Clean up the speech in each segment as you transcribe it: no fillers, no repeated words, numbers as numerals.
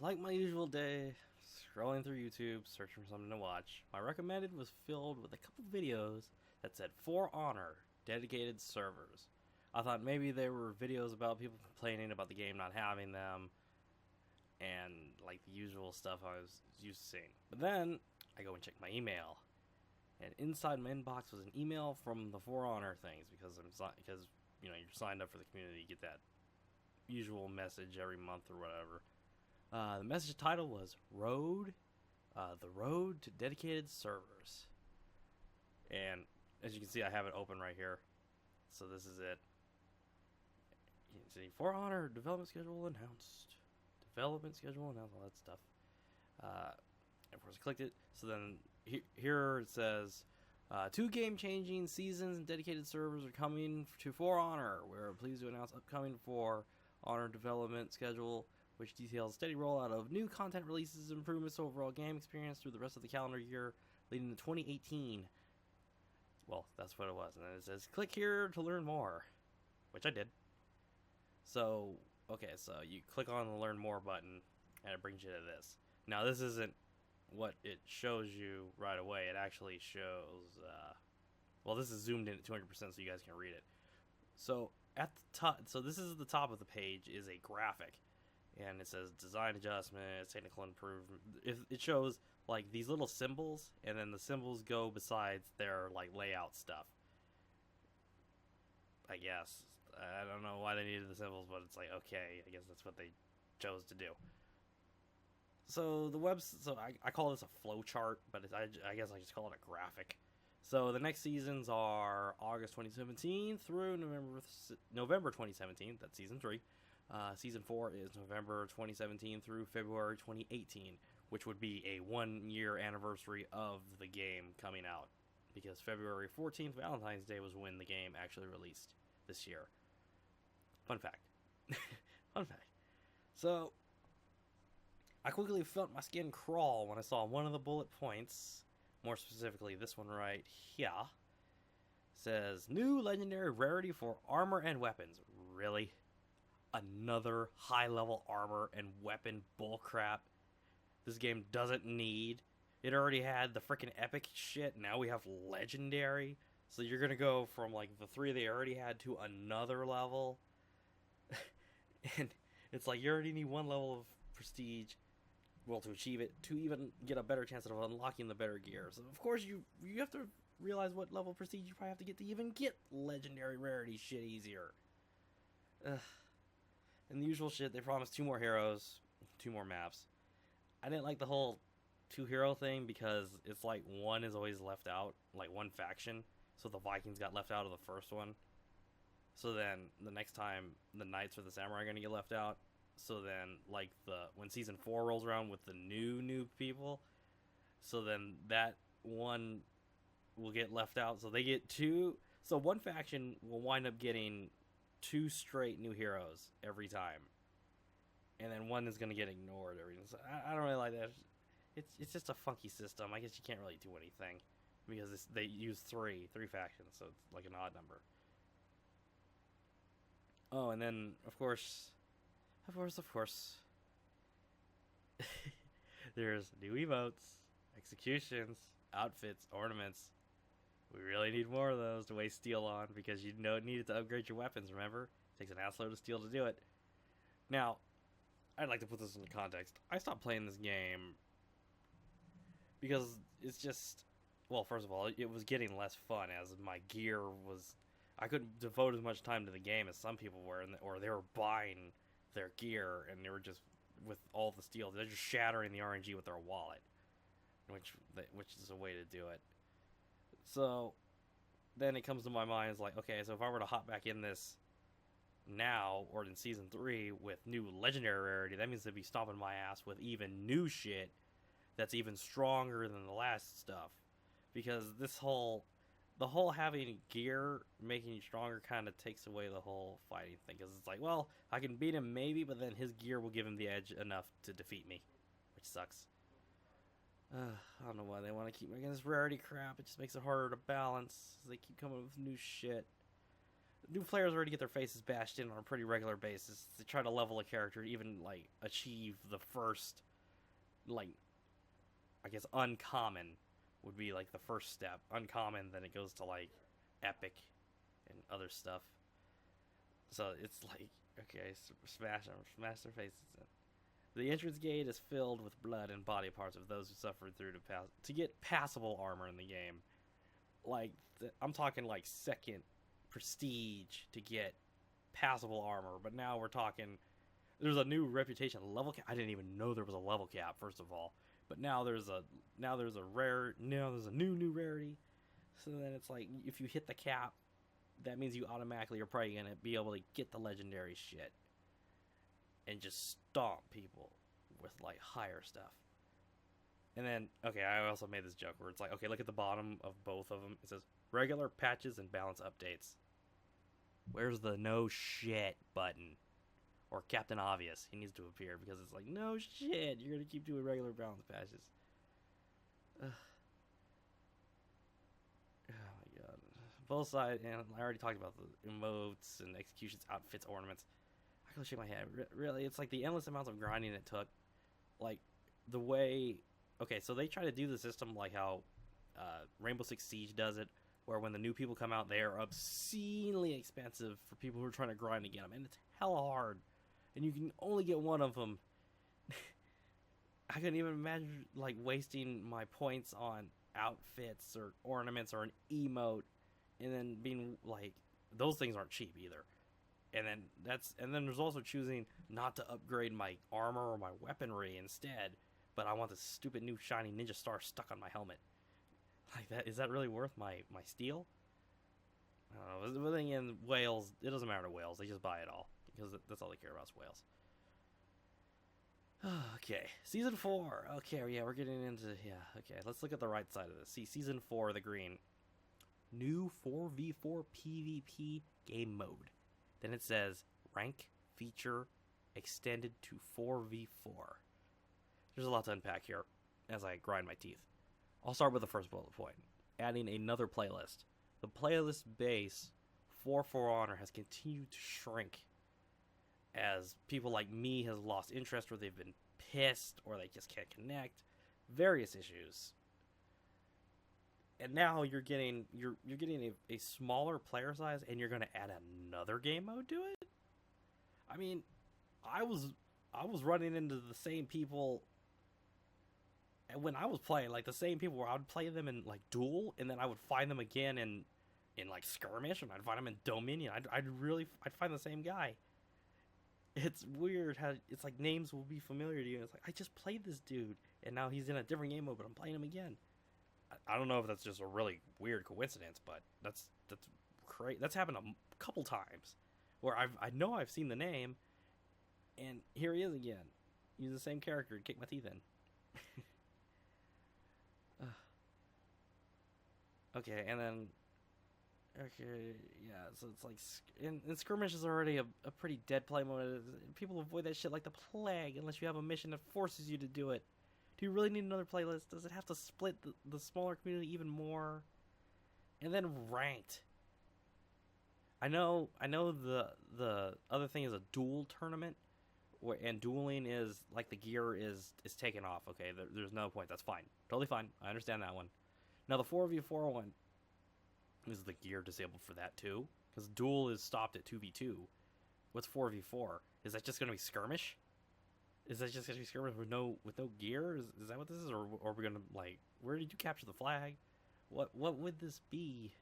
Like my usual day, scrolling through YouTube, searching for something to watch. My recommended was filled with a couple videos that said For Honor dedicated servers. I thought maybe they were videos about people complaining about the game not having them and like the usual stuff I was used to seeing. But then I go and check my email, and inside my inbox was an email from the For Honor things because you're signed up for the community, you get that usual message every month or whatever. The message title was The Road to Dedicated Servers. And as you can see, I have it open right here. So this is it. You can see For Honor development schedule announced. Development schedule announced, all that stuff. Of course, I clicked it. So then here it says, two game-changing seasons and dedicated servers are coming to For Honor. We're pleased to announce upcoming For Honor development schedule, which details steady rollout of new content releases and improvements to overall game experience through the rest of the calendar year, leading to 2018. Well, that's what it was. And then it says, click here to learn more, which I did. So, okay, so you click on the learn more button, and it brings you to this. Now, this isn't what it shows you right away. It actually shows, well, this is zoomed in at 200% so you guys can read it. So, at the top, so this is the top of the page, is a graphic. And it says design adjustments, technical improvement. It shows like these little symbols, and then the symbols go besides their like layout stuff. I guess I don't know why they needed the symbols, but it's like okay, I guess that's what they chose to do. So I call this a flow chart, but I guess I just call it a graphic. So the next seasons are August 2017 through November 2017. That's season 3. Season 4 is November 2017 through February 2018, which would be a 1-year anniversary of the game coming out, because February 14th, Valentine's Day, was when the game actually released this year. Fun fact. Fun fact. So, I quickly felt my skin crawl when I saw one of the bullet points, more specifically this one right here, says, new legendary rarity for armor and weapons. Really? Another high-level armor and weapon bullcrap this game doesn't need. It already had the freaking epic shit. Now we have legendary. So you're gonna go from like the 3 they already had to another level. And it's like you already need 1 level of prestige, well, to achieve it, to even get a better chance of unlocking the better gear. So of course you have to realize what level of prestige you probably have to get to even get legendary rarity shit easier. Ugh. And the usual shit, they promised 2 more heroes, 2 more maps. I didn't like the whole 2 hero thing because it's like one is always left out, like one faction. So the Vikings got left out of the first one. So then the next time the Knights or the Samurai are going to get left out. So then like when season 4 rolls around with the new people, so then that one will get left out. So they get 2. So one faction will wind up getting 2 straight new heroes every time, and then one is going to get ignored every time. So I don't really like that. It's just a funky system. I guess you can't really do anything because they use three factions, so it's like an odd number. Oh, and then of course, there's new emotes, executions, outfits, ornaments. We really need more of those to waste steel on, because you know it needed to upgrade your weapons, remember? It takes an assload of steel to do it. Now, I'd like to put this into context. I stopped playing this game because it's just... Well, first of all, it was getting less fun as my gear was... I couldn't devote as much time to the game as some people were, or they were buying their gear, and they were just... With all the steel, they're just shattering the RNG with their wallet. Which is a way to do it. So then it comes to my mind, it's like, okay, so if I were to hop back in this now, or in season 3 with new legendary rarity, that means they'd be stomping my ass with even new shit that's even stronger than the last stuff. Because the whole having gear making you stronger kind of takes away the whole fighting thing. Because it's like, well, I can beat him maybe, but then his gear will give him the edge enough to defeat me, which sucks. I don't know why they want to keep making this rarity crap. It just makes it harder to balance. They keep coming up with new shit. new players already get their faces bashed in on a pretty regular basis to try to level a character to even like achieve the first, like, I guess uncommon would be like the first step. Uncommon, then it goes to like epic and other stuff. So it's like, okay, smash them, smash their faces in. The entrance gate is filled with blood and body parts of those who suffered through to get passable armor in the game. Like, I'm talking like second prestige to get passable armor, but now we're talking, there's a new reputation level cap. I didn't even know there was a level cap, first of all. But now there's a new rarity. So then it's like, if you hit the cap, that means you automatically are probably gonna be able to get the legendary shit and just stomp people with like higher stuff. And then, okay, I also made this joke where it's like, okay, look at the bottom of both of them. It says regular patches and balance updates. Where's the no shit button? Or Captain Obvious, he needs to appear, because it's like, no shit, you're gonna keep doing regular balance patches. Ugh. Oh my god. Both sides, and I already talked about the emotes and executions, outfits, ornaments. I gotta shake my head. Really, it's like the endless amounts of grinding it took. Like, the way... Okay, so they try to do the system like how Rainbow Six Siege does it, where when the new people come out, they are obscenely expensive for people who are trying to grind to get them, and it's hella hard. And you can only get one of them. I couldn't even imagine like wasting my points on outfits or ornaments or an emote, and then being like, those things aren't cheap either. And then there's also choosing not to upgrade my armor or my weaponry instead, but I want this stupid new shiny ninja star stuck on my helmet. Like, that, is that really worth my steel? I don't know. But then again, whales, it doesn't matter to whales. They just buy it all, because that's all they care about is whales. Okay, Season 4. Okay, yeah, we're getting into, okay, let's look at the right side of this. See, Season 4, the green. New 4v4 PvP game mode. Then it says, rank feature extended to 4v4. There's a lot to unpack here as I grind my teeth. I'll start with the first bullet point. Adding another playlist. The playlist base for For Honor has continued to shrink as people like me has lost interest, or they've been pissed, or they just can't connect. Various issues. And now you're getting a smaller player size, and you're going to add another game mode to it? I mean, I was running into the same people, and when I was playing, like the same people where I would play them in like Duel, and then I would find them again in like Skirmish, and I'd find them in Dominion. I'd find the same guy. It's weird how it's like names will be familiar to you. And it's like, I just played this dude, and now he's in a different game mode, but I'm playing him again. I don't know if that's just a really weird coincidence, but that's crazy. That's happened a couple times where I know I've seen the name, and here he is again. He's the same character to kick my teeth in. Okay, and then yeah, so it's like, and Skirmish is already a pretty dead play mode. People avoid that shit like the plague unless you have a mission that forces you to do it. Do you really need another playlist? Does it have to split the smaller community even more? And then ranked. I know the other thing is a duel tournament, and dueling is like the gear is taken off. Okay, there's no point. That's fine, totally fine. I understand that one. Now the 4v4 one, is the gear disabled for that too? Because duel is stopped at 2v2. What's 4v4? Is that just gonna be skirmish? Is that just gonna be skirmish with no gear? Is that what this is, or are we gonna like? Where did you capture the flag? What would this be?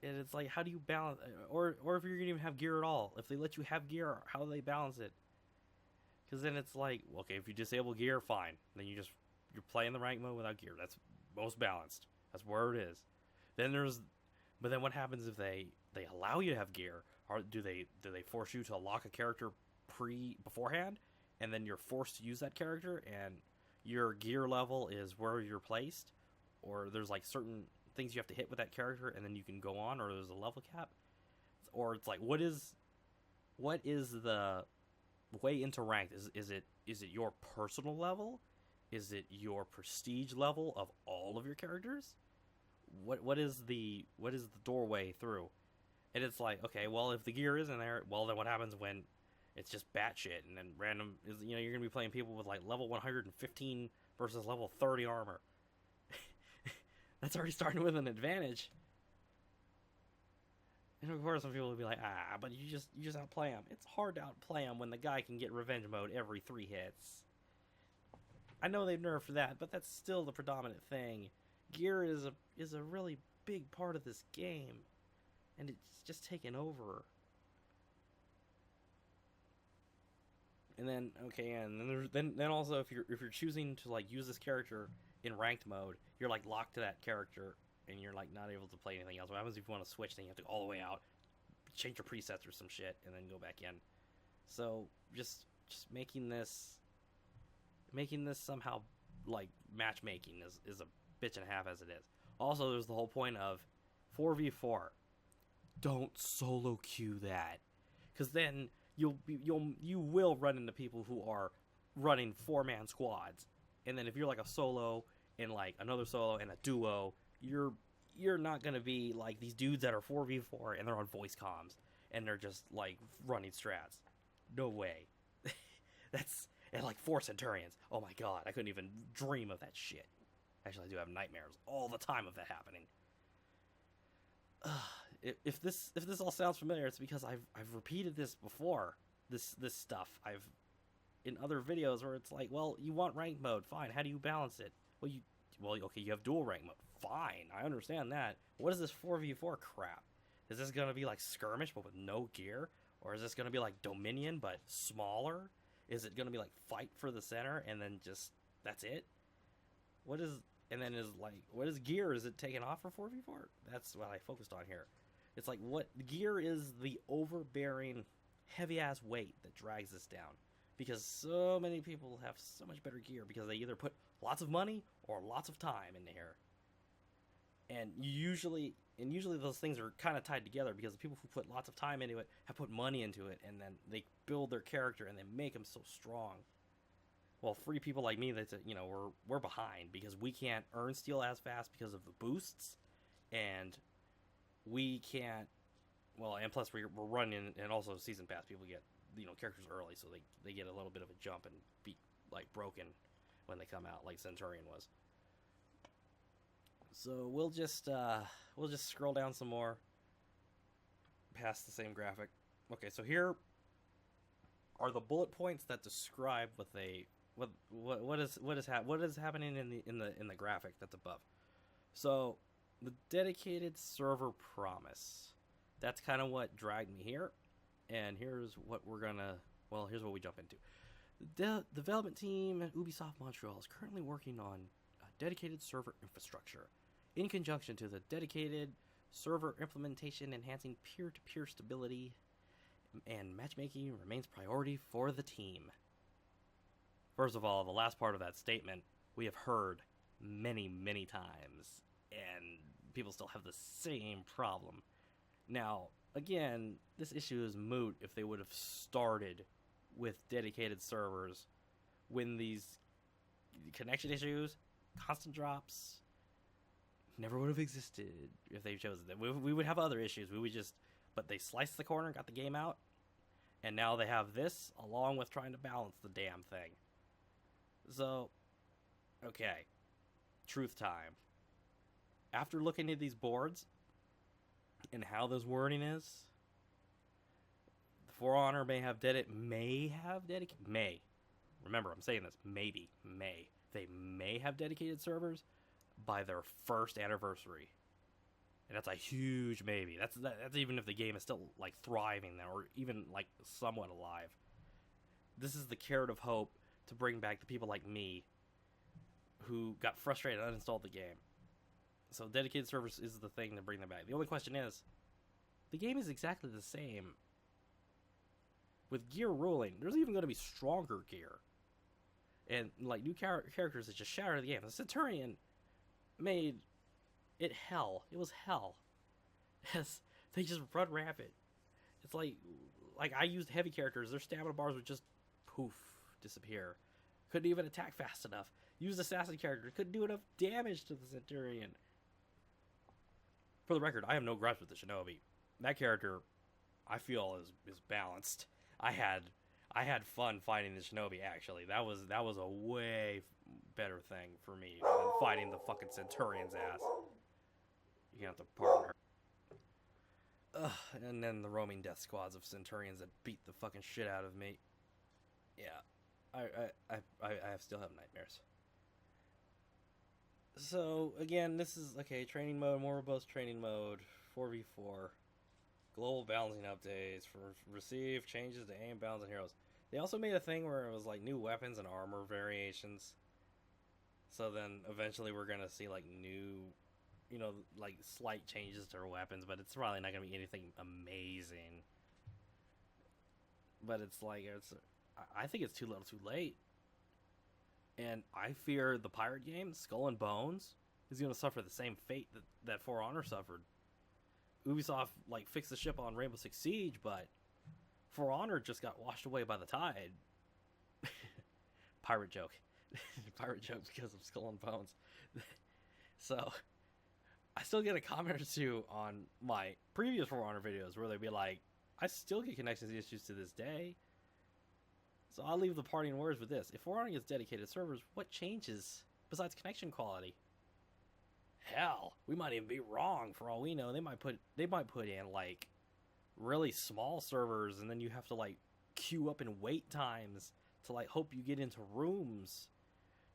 And it's like, how do you balance? Or if you're gonna even have gear at all? If they let you have gear, how do they balance it? Because then it's like, okay, if you disable gear, fine. Then you're playing the rank mode without gear. That's most balanced. That's where it is. But then what happens if they allow you to have gear? Or do they force you to lock a character beforehand, and then you're forced to use that character, and your gear level is where you're placed, or there's like certain things you have to hit with that character, and then you can go on, or there's a level cap, or it's like, what is the way into ranked? Is it your personal level? Is it your prestige level of all of your characters? what is the doorway through? And it's like, okay, well, if the gear isn't there, well, then what happens when it's just batshit and then random is, you know, you're gonna be playing people with like level 115 versus level 30 armor. That's already starting with an advantage. And of course, some people will be like, but you just outplay him. It's hard to outplay him when the guy can get revenge mode every 3 hits. I know they've nerfed that, but that's still the predominant thing. Gear is a really big part of this game, and it's just taken over. And then then also if you're choosing to like use this character in ranked mode, you're like locked to that character, and you're like not able to play anything else. What happens if you want to switch? Then you have to go all the way out, change your presets or some shit, and then go back in. So just making this somehow like matchmaking is a bitch and a half as it is. Also, there's the whole point of 4v4. Don't solo queue that, because then you will run into people who are running 4-man squads, and then if you're like a solo and like another solo and a duo, you're not gonna be like these dudes that are 4v4 and they're on voice comms and they're just like running strats. No way. That's and like 4 Centurions. Oh my god, I couldn't even dream of that shit. Actually, I do have nightmares all the time of that happening. If this all sounds familiar, it's because I've repeated this before. This stuff I've in other videos where it's like, well, you want ranked mode, fine. How do you balance it? Well, okay, you have dual rank mode, fine. I understand that. What is this 4v4 crap? Is this gonna be like skirmish but with no gear, or is this gonna be like Dominion but smaller? Is it gonna be like fight for the center and then just that's it? What is gear? Is it taken off for 4v4? That's what I focused on here. It's like what gear is the overbearing, heavy ass weight that drags this down. Because so many people have so much better gear because they either put lots of money or lots of time in here. And usually those things are kind of tied together because the people who put lots of time into it have put money into it, and then they build their character and they make them so strong. Well, free people like me, that's we're behind because we can't earn steel as fast because of the boosts, and we can't. Well, and plus we're running, and also season pass people get characters early, so they get a little bit of a jump and be like broken when they come out, like Centurion was. So we'll just scroll down some more past the same graphic. Okay, so here are the bullet points that describe what is happening in the graphic that's above. So the dedicated server promise. That's kind of what dragged me here, and here's what here's what we jump into. The development team at Ubisoft Montreal is currently working on a dedicated server infrastructure in conjunction to the dedicated server implementation, enhancing peer-to-peer stability, and matchmaking remains priority for the team. First of all, the last part of that statement we have heard many, many times, and people still have the same problem. Now, again, this issue is moot if they would have started with dedicated servers when these connection issues, constant drops, never would have existed if they chosen them. We would have other issues. But they sliced the corner, got the game out, and now they have this along with trying to balance the damn thing. So, okay, truth time. After looking at these boards and how this wording is, For Honor may have dedicated. Remember, I'm saying this. Maybe. May. They may have dedicated servers by their first anniversary. And that's a huge maybe. That's even if the game is still like thriving or even like somewhat alive. This is the carrot of hope to bring back the people like me who got frustrated and uninstalled the game. So dedicated servers is the thing to bring them back. The only question is, the game is exactly the same. With gear ruling, there's even going to be stronger gear. And like new characters that just shatter the game. The Centurion made it hell. It was hell. Yes, they just run rampant. It's like I used heavy characters. Their stamina bars would just poof, disappear. Couldn't even attack fast enough. Used assassin characters. Couldn't do enough damage to the Centurion. For the record, I have no gripes with the Shinobi. That character, I feel, is balanced. I had fun fighting the Shinobi. Actually, that was a way better thing for me than fighting the fucking Centurion's ass. You have to pardon her. And then the roaming death squads of Centurions that beat the fucking shit out of me. Yeah, I still have nightmares. So again, this is okay. Training mode, more robust training mode, 4v4, global balancing updates for receive changes to aim, balance, and heroes. They also made a thing where it was like new weapons and armor variations. So then eventually we're gonna see like new, you know, like slight changes to our weapons, but it's probably not gonna be anything amazing. But it's like I think it's too little, too late. And I fear the pirate game, Skull and Bones, is going to suffer the same fate that For Honor suffered. Ubisoft like fixed the ship on Rainbow Six Siege, but For Honor just got washed away by the tide. Pirate joke. Pirate joke because of Skull and Bones. So, I still get a comment or two on my previous For Honor videos where they'd be like, I still get connections issues to this day. So I'll leave the parting words with this. If For Honor gets dedicated servers, what changes besides connection quality? Hell, we might even be wrong for all we know. They might put in like really small servers, and then you have to like queue up in wait times to like hope you get into rooms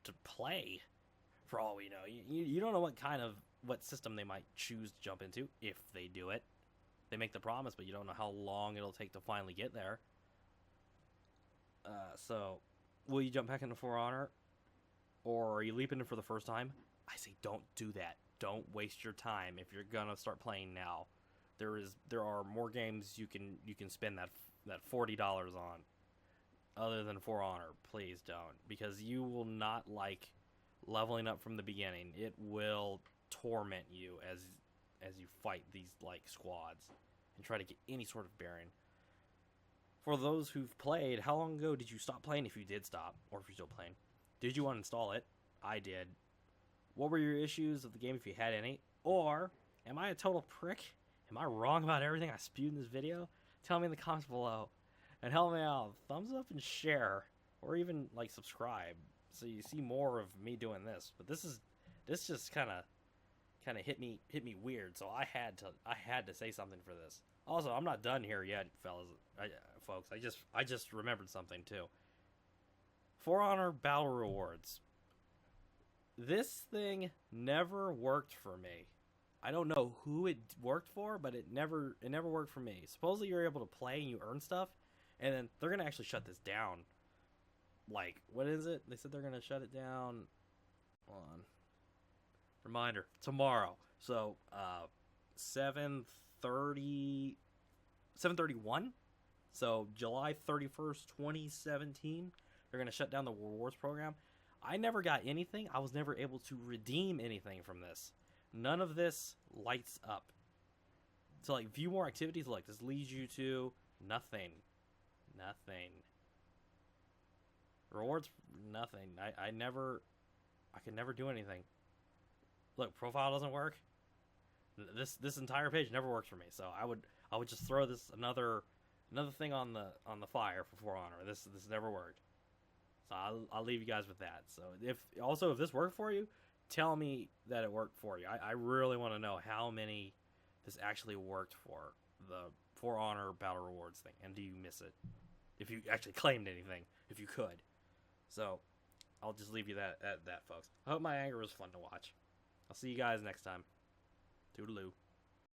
to play. For all we know, you don't know what system they might choose to jump into if they do it. They make the promise, but you don't know how long it'll take to finally get there. So, will you jump back into For Honor? Or are you leaping in for the first time? I say don't do that. Don't waste your time if you're gonna start playing now. There are more games you can spend that $40 on other than For Honor. Please don't, because you will not like leveling up from the beginning. It will torment you as you fight these like squads and try to get any sort of bearing. For those who've played, how long ago did you stop playing, if you did stop, or if you're still playing? Did you uninstall it? I did. What were your issues of the game, if you had any? Or, am I a total prick? Am I wrong about everything I spewed in this video? Tell me in the comments below. And help me out. Thumbs up and share. Or even, like, subscribe. So you see more of me doing this. But this just kind of hit me weird. So I had to say something for this. Also, I'm not done here yet, folks. I just remembered something too. For Honor Battle Rewards. This thing never worked for me. I don't know who it worked for, but it never worked for me. Supposedly you're able to play and you earn stuff, and then they're gonna actually shut this down. Like, what is it? They said they're gonna shut it down. Hold on. Reminder, tomorrow. So 7/31. So July 31st, 2017, they're going to shut down the rewards program. I never got anything. I was never able to redeem anything from this. None of this lights up. So like view more activities, like this leads you to nothing. Rewards, nothing. I could never do anything. Look, profile doesn't work. This entire page never works for me. So I would just throw this another thing on the fire for Honor. This never worked. So I'll leave you guys with that. So if this worked for you, tell me that it worked for you. I really want to know how many this actually worked for, the For Honor Battle Rewards thing. And do you miss it? If you actually claimed anything, if you could. So I'll just leave you at that, folks. I hope my anger was fun to watch. I'll see you guys next time. Toodaloo.